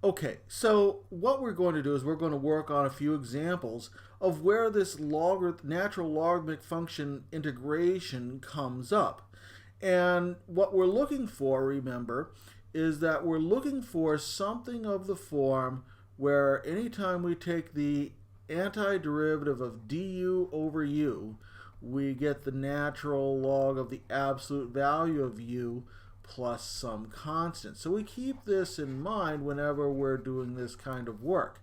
Okay, so what we're going to do is we're going to work on a few examples of where this natural logarithmic function integration comes up. And what we're looking for, remember, is that we're looking for something of the form where anytime we take the antiderivative of du over u, we get the natural log of the absolute value of u plus some constant. So we keep this in mind whenever we're doing this kind of work.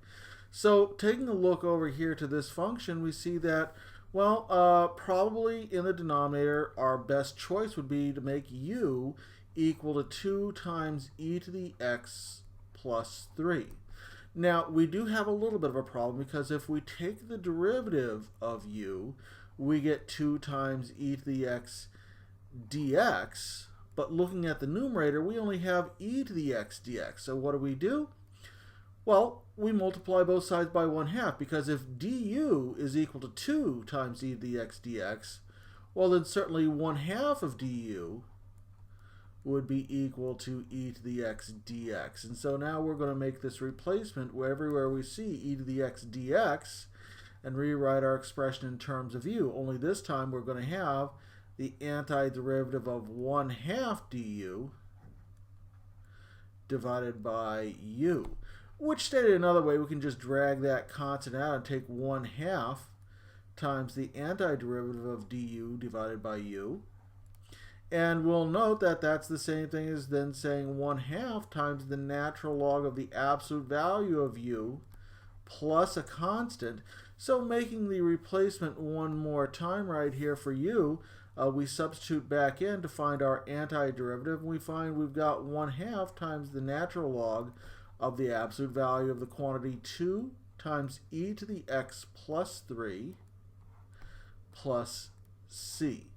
So taking a look over here to this function, we see that, well, probably in the denominator, our best choice would be to make u equal to 2 times e to the x plus 3. Now, we do have a little bit of a problem because if we take the derivative of u, we get 2 times e to the x dx, but looking at the numerator, we only have e to the x dx. So what do? Well, we multiply both sides by 1/2, because if du is equal to 2 times e to the x dx, well then certainly 1/2 of du would be equal to e to the x dx. And so now we're going to make this replacement where everywhere we see e to the x dx and rewrite our expression in terms of u. Only this time we're going to have the antiderivative of 1/2 du divided by u. Which, stated another way, we can just drag that constant out and take 1/2 times the antiderivative of du divided by u. And we'll note that that's the same thing as then saying 1/2 times the natural log of the absolute value of u plus a constant. So making the replacement one more time right here for u, we substitute back in to find our antiderivative, and we find we've got 1/2 times the natural log of the absolute value of the quantity 2 times e to the x plus 3 plus c.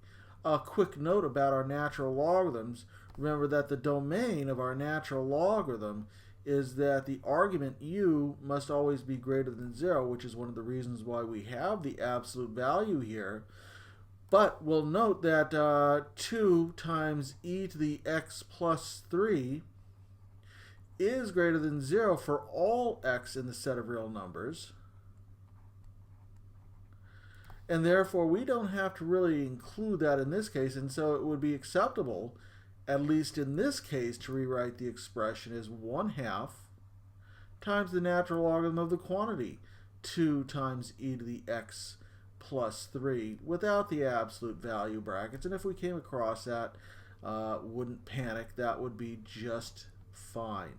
A quick note about our natural logarithms. Remember that the domain of our natural logarithm is that the argument u must always be greater than 0, which is one of the reasons why we have the absolute value here. But we'll note that 2 times e to the x plus 3 is greater than 0 for all x in the set of real numbers. And therefore, we don't have to really include that in this case, and so it would be acceptable, at least in this case, to rewrite the expression as 1/2 times the natural logarithm of the quantity, 2 times e to the x plus 3, without the absolute value brackets. And if we came across that, wouldn't panic. That would be just fine.